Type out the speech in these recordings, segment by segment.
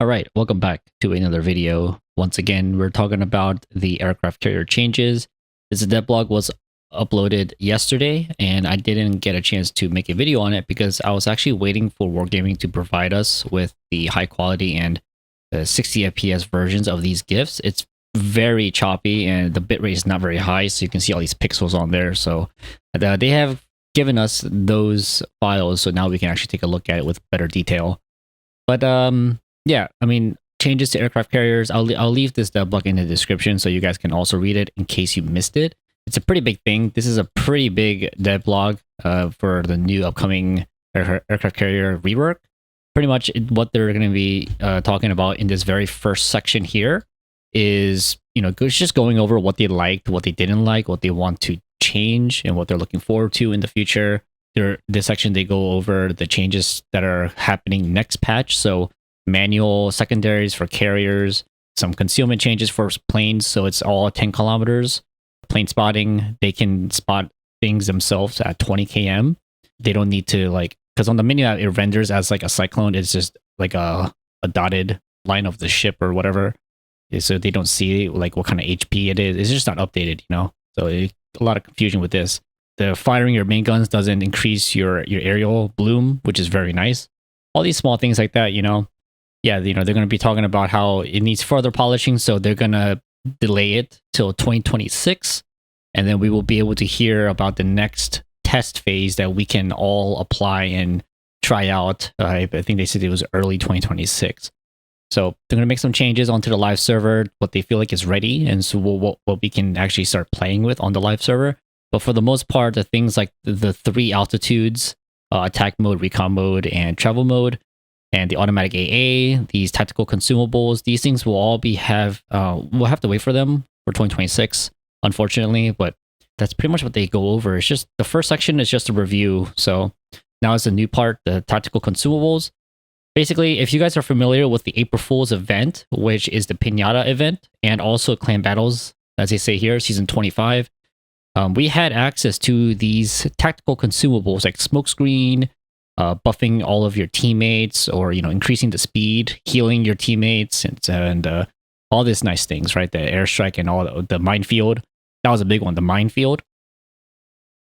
All right, welcome back to another video. Once again, we're talking about the aircraft carrier changes. This devlog was uploaded yesterday, and I didn't get a chance to make a video on it because I was actually waiting for Wargaming to provide us with the high quality and 60 FPS versions of these GIFs. It's very choppy, and the bitrate is not very high, so you can see all these pixels on there. So they have given us those files, so now we can actually take a look at it with better detail. But yeah, I mean, changes to aircraft carriers. I'll leave this devlog in the description so you guys can also read it in case you missed it. It's a pretty big thing. This is a pretty big devlog for the new upcoming aircraft carrier rework. Pretty much what they're going to be talking about in this very first section here is, just going over what they liked, what they didn't like, what they want to change, and what they're looking forward to in the future. This section, they go over the changes that are happening next patch. So manual secondaries for carriers, some concealment changes for planes. So it's all 10 kilometers. Plane spotting, they can spot things themselves at 20 km. They don't need to because on the menu it renders as like a cyclone. It's just like a dotted line of the ship or whatever. So they don't see like what kind of HP it is. It's just not updated, So a lot of confusion with this. The firing your main guns doesn't increase your aerial bloom, which is very nice. All these small things like that, Yeah, they're going to be talking about how it needs further polishing, so they're going to delay it till 2026, and then we will be able to hear about the next test phase that we can all apply and try out. I think they said it was early 2026. So they're going to make some changes onto the live server, what they feel like is ready, and so what we can actually start playing with on the live server. But for the most part, the things like the 3 altitudes, attack mode, recon mode, and travel mode, and the automatic AA, these tactical consumables, these things will all we'll have to wait for them for 2026, unfortunately, but that's pretty much what they go over. It's just, the first section is just a review. So now it's the new part, the tactical consumables. Basically, if you guys are familiar with the April Fool's event, which is the Pinata event, and also Clan Battles, as they say here, Season 25, we had access to these tactical consumables like smokescreen, buffing all of your teammates, or increasing the speed, healing your teammates, and all these nice things, right? The airstrike and all the minefield. That was a big one, the minefield.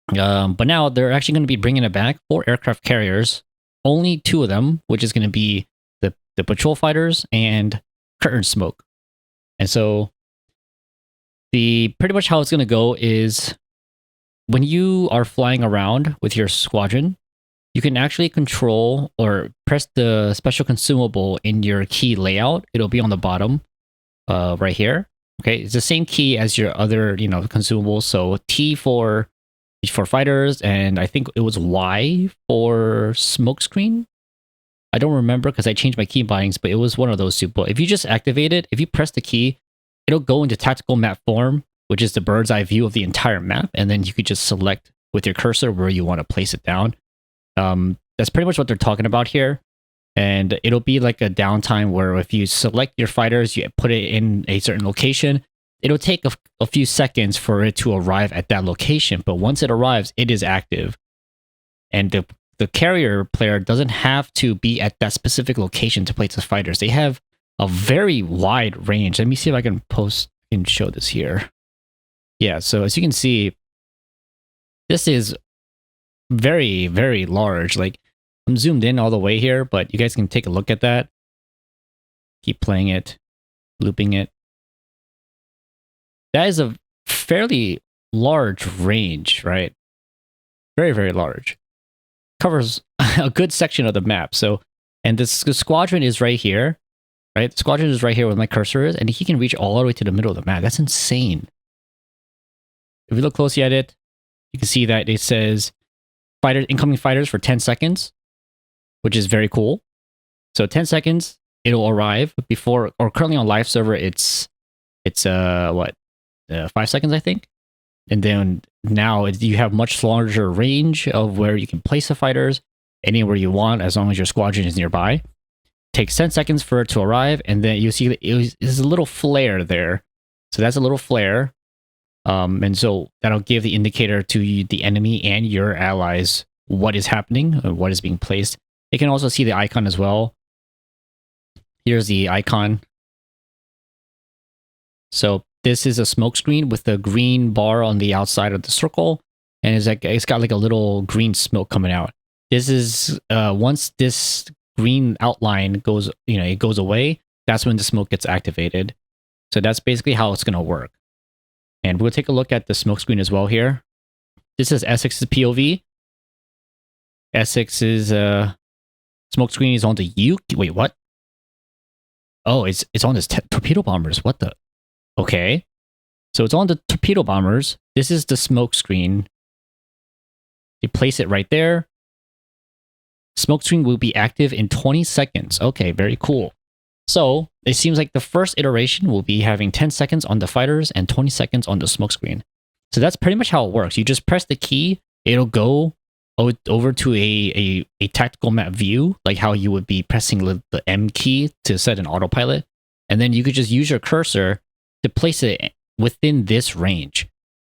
But now they're actually going to be bringing it back for aircraft carriers. Only 2 of them, which is going to be the patrol fighters and curtain smoke. And so pretty much how it's going to go is when you are flying around with your squadron, you can actually control or press the special consumable in your key layout. It'll be on the bottom right here. Okay, it's the same key as your other, consumables. So T for fighters, and I think it was Y for smokescreen. I don't remember because I changed my key bindings, but it was one of those 2. But if you just activate it, if you press the key, it'll go into tactical map form, which is the bird's eye view of the entire map, and then you could just select with your cursor where you want to place it down. That's pretty much what they're talking about here. And it'll be like a downtime where if you select your fighters, you put it in a certain location, it'll take a few seconds for it to arrive at that location. But once it arrives, it is active. And the carrier player doesn't have to be at that specific location to place the fighters. They have a very wide range. Let me see if I can show this here. Yeah, so as you can see, this is very, very large. Like, I'm zoomed in all the way here, but you guys can take a look at that. Keep playing it, looping it. That is a fairly large range, right? Very, very large. Covers a good section of the map. So, and the squadron is right here, right? The squadron is right here where my cursor is, and he can reach all the way to the middle of the map. That's insane. If you look closely at it, you can see that it says incoming fighters for 10 seconds, which is very cool. So 10 seconds, it'll arrive before, or currently on live server, it's 5 seconds, I think. And then now you have much larger range of where you can place the fighters anywhere you want, as long as your squadron is nearby. It takes 10 seconds for it to arrive, and then you see there's a little flare there. So that's a little flare. And so that'll give the indicator to the enemy and your allies what is happening, or what is being placed. They can also see the icon as well. Here's the icon. So this is a smoke screen with the green bar on the outside of the circle, and it's got like a little green smoke coming out. This is once this green outline goes, it goes away, that's when the smoke gets activated. So that's basically how it's going to work. And we'll take a look at the smoke screen as well here. This is Essex's POV. Essex's smoke screen is on the U. Wait, what? Oh, it's on his torpedo bombers. What the? Okay. So it's on the torpedo bombers. This is the smoke screen. You place it right there. Smoke screen will be active in 20 seconds. Okay, very cool. So it seems like the first iteration will be having 10 seconds on the fighters and 20 seconds on the smoke screen. So that's pretty much how it works. You just press the key, it'll go over to a tactical map view, like how you would be pressing the M key to set an autopilot. And then you could just use your cursor to place it within this range.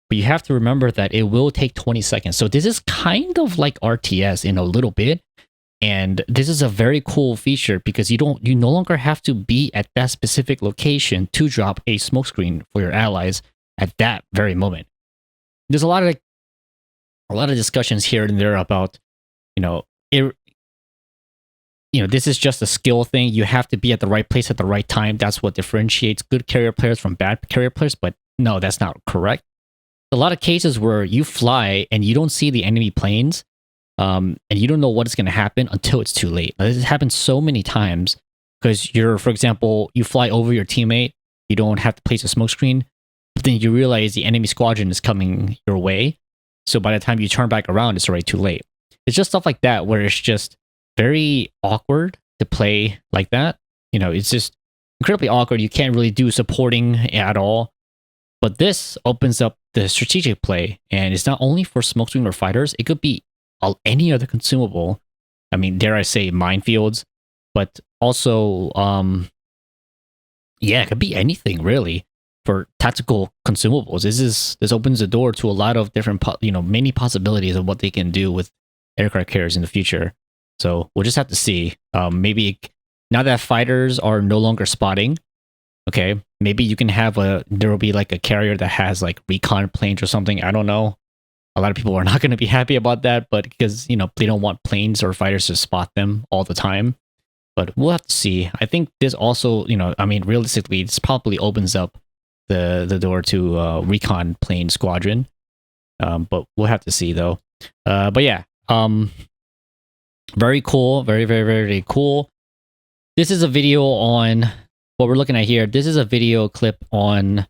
But you have to remember that it will take 20 seconds. So this is kind of like RTS in a little bit. And this is a very cool feature because you no longer have to be at that specific location to drop a smoke screen for your allies at that very moment. There's a lot of discussions here and there about, this is just a skill thing. You have to be at the right place at the right time. That's what differentiates good carrier players from bad carrier players. But no, that's not correct. A lot of cases where you fly and you don't see the enemy planes, and you don't know what is going to happen until it's too late. This has happened so many times because for example, you fly over your teammate, you don't have to place a smoke screen, but then you realize the enemy squadron is coming your way. So by the time you turn back around, it's already too late. It's just stuff like that where it's just very awkward to play like that. It's just incredibly awkward. You can't really do supporting at all. But this opens up the strategic play, and it's not only for smoke screen or fighters. It could be any other consumable. I mean, dare I say minefields, but also, it could be anything really for tactical consumables. This opens the door to a lot of different, many possibilities of what they can do with aircraft carriers in the future. So we'll just have to see. Maybe now that fighters are no longer spotting, okay, maybe you can have there will be like a carrier that has like recon planes or something. I don't know. A lot of people are not going to be happy about that, but because, they don't want planes or fighters to spot them all the time. But we'll have to see. I think this also, realistically, this probably opens up the door to recon plane squadron. But we'll have to see though. But yeah, very cool. Very, very, very cool. This is a video on what we're looking at here. This is a video clip on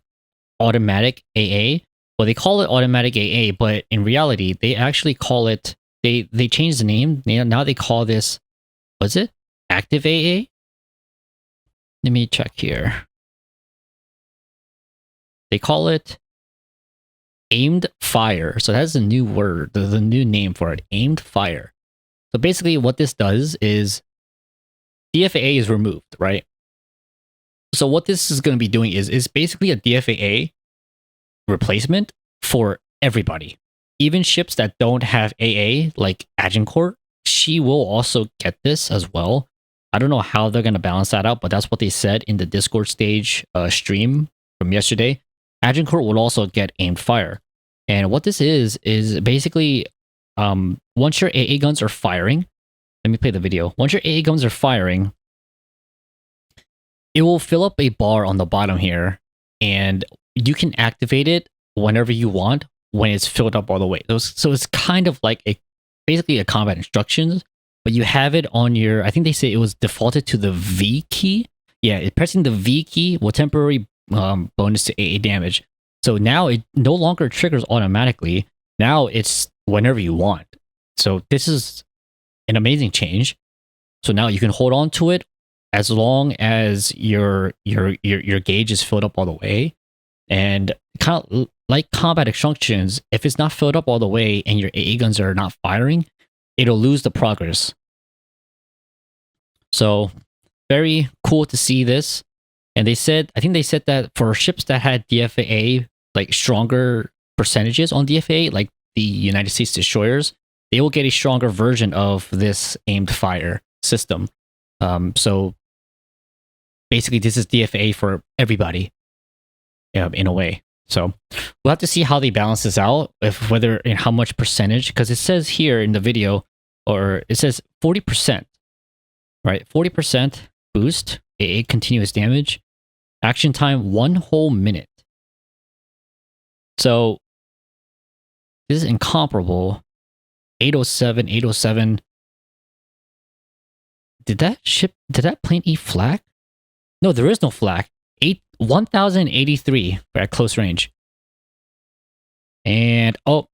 automatic AA. Well, they call it automatic AA, but in reality, they actually call it, they changed the name. Now they call this, what's it? Active AA? Let me check here. They call it aimed fire. So that's a new word, the new name for it, aimed fire. So basically what this does is DFAA is removed, right? So what this is going to be doing is basically a DFAA replacement for everybody. Even ships that don't have AA, like Agincourt, she will also get this as well. I don't know how they're going to balance that out, but that's what they said in the Discord stage stream from yesterday. Agincourt will also get aimed fire. And what this is basically, once your AA guns are firing, let me play the video. Once your AA guns are firing, it will fill up a bar on the bottom here, and you can activate it whenever you want when it's filled up all the way. So it's kind of like basically a combat instructions, but you have it on your, I think they say it was defaulted to the V key. Yeah, pressing the V key will temporarily bonus to AA damage. So now it no longer triggers automatically. Now it's whenever you want. So this is an amazing change. So now you can hold on to it as long as your gauge is filled up all the way. And kind of like combat instructions, if it's not filled up all the way and your AA guns are not firing, it'll lose the progress. So very cool to see this. And I think they said that for ships that had DFAA, like stronger percentages on DFAA, like the United States destroyers, they will get a stronger version of this aimed fire system. So basically this is DFA for everybody, in a way. So we'll have to see how they balance this out, if whether and how much percentage, because it says here in the video, or it says 40%, right? 40% boost, AA continuous damage, action time 1 whole minute. So this is incomparable. 807, 807. Did that plane eat flak? No, there is no flak. 1083 at close range. And I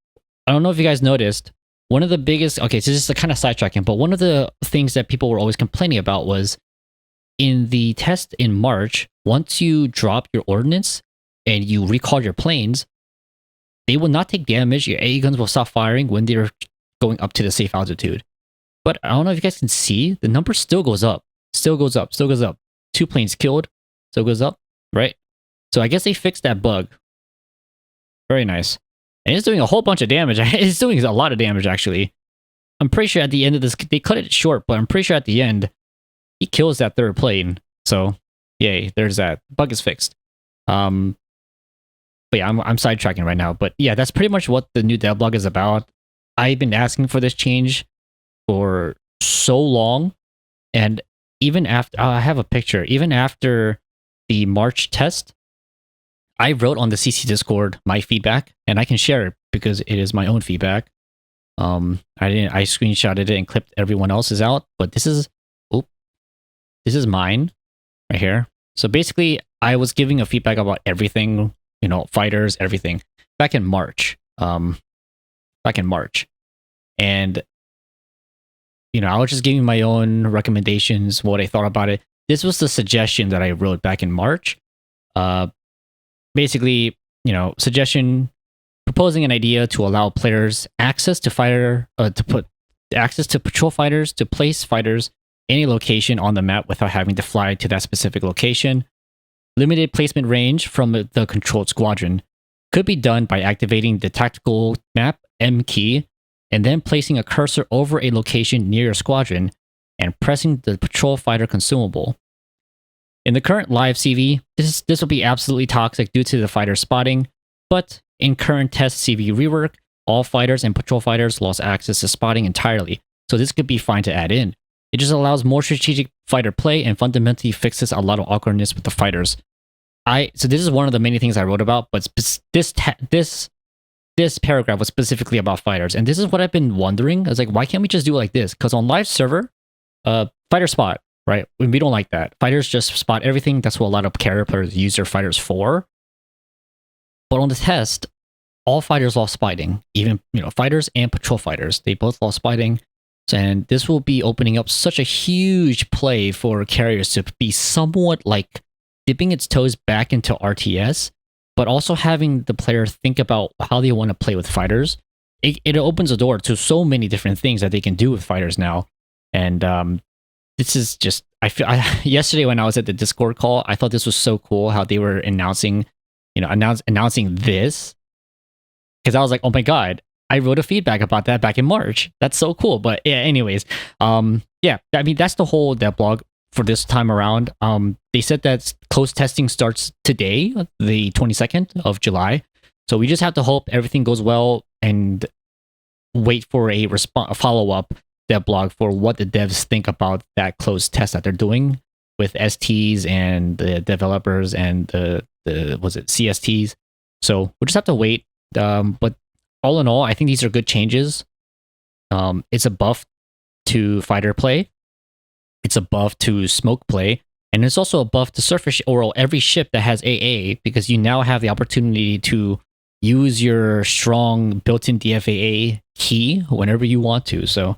don't know if you guys noticed, one of the biggest, okay, so this is kind of sidetracking, but one of the things that people were always complaining about was in the test in March, once you drop your ordnance and you recall your planes, they will not take damage. Your AA guns will stop firing when they're going up to the safe altitude. But I don't know if you guys can see, the number still goes up. Still goes up. Still goes up. 2 planes killed. Still goes up. Right? So I guess they fixed that bug. Very nice. And it's doing a whole bunch of damage. It's doing a lot of damage, actually. I'm pretty sure at the end of this, they cut it short, but I'm pretty sure at the end, he kills that 3rd plane. So, yay, there's that. Bug is fixed. But yeah, I'm sidetracking right now. But yeah, that's pretty much what the new devlog is about. I've been asking for this change for so long. And even after, I have a picture, even after the March test, I wrote on the CC Discord my feedback, and I can share it because it is my own feedback. I screenshotted it and clipped everyone else's out, but this is mine right here. So basically, I was giving a feedback about everything, fighters, everything, back in March. And I was just giving my own recommendations, what I thought about it. This was the suggestion that I wrote back in March. Basically, suggestion proposing an idea to allow players access to patrol fighters, to place fighters any location on the map without having to fly to that specific location. Limited placement range from the controlled squadron could be done by activating the tactical map M key and then placing a cursor over a location near your squadron and pressing the patrol fighter consumable. In the current live CV, this will be absolutely toxic due to the fighter spotting, but in current test CV rework, all fighters and patrol fighters lost access to spotting entirely, so this could be fine to add in. It just allows more strategic fighter play and fundamentally fixes a lot of awkwardness with the fighters. So this is one of the many things I wrote about, but this paragraph was specifically about fighters, and this is what I've been wondering. I was like, why can't we just do it like this? Because on live server, fighter spot, right? We don't like that. Fighters just spot everything. That's what a lot of carrier players use their fighters for. But on the test, all fighters lost spotting. Even fighters and patrol fighters, they both lost spotting. And this will be opening up such a huge play for carriers to be somewhat like dipping its toes back into RTS, but also having the player think about how they want to play with fighters. It opens the door to so many different things that they can do with fighters now. And this is just, yesterday when I was at the Discord call, I thought this was so cool how they were announcing this. Because I was like, oh my God, I wrote a feedback about that back in March. That's so cool. But yeah, anyways, yeah, I mean, that's the whole devlog for this time around. They said that closed testing starts today, the 22nd of July. So we just have to hope everything goes well and wait for a follow-up devlog for what the devs think about that closed test that they're doing with STs and the developers and the CSTs. So we'll just have to wait. But all in all, I think these are good changes. It's a buff to fighter play. It's a buff to smoke play. And it's also a buff to surface or every ship that has AA, because you now have the opportunity to use your strong built-in DFAA key whenever you want to. So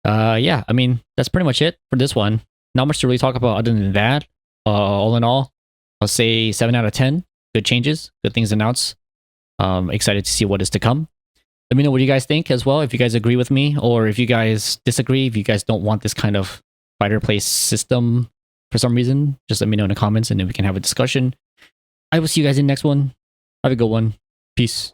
yeah, I mean, that's pretty much it for this one. Not much to really talk about other than that. All in all, I'll say 7 out of 10. Good changes, good things announced. Excited to see what is to come. Let me know what you guys think as well, if you guys agree with me, or if you guys disagree, if you guys don't want this kind of fighter play system for some reason. Just let me know in the comments and then we can have a discussion. I will see you guys in the next one. Have a good one. Peace.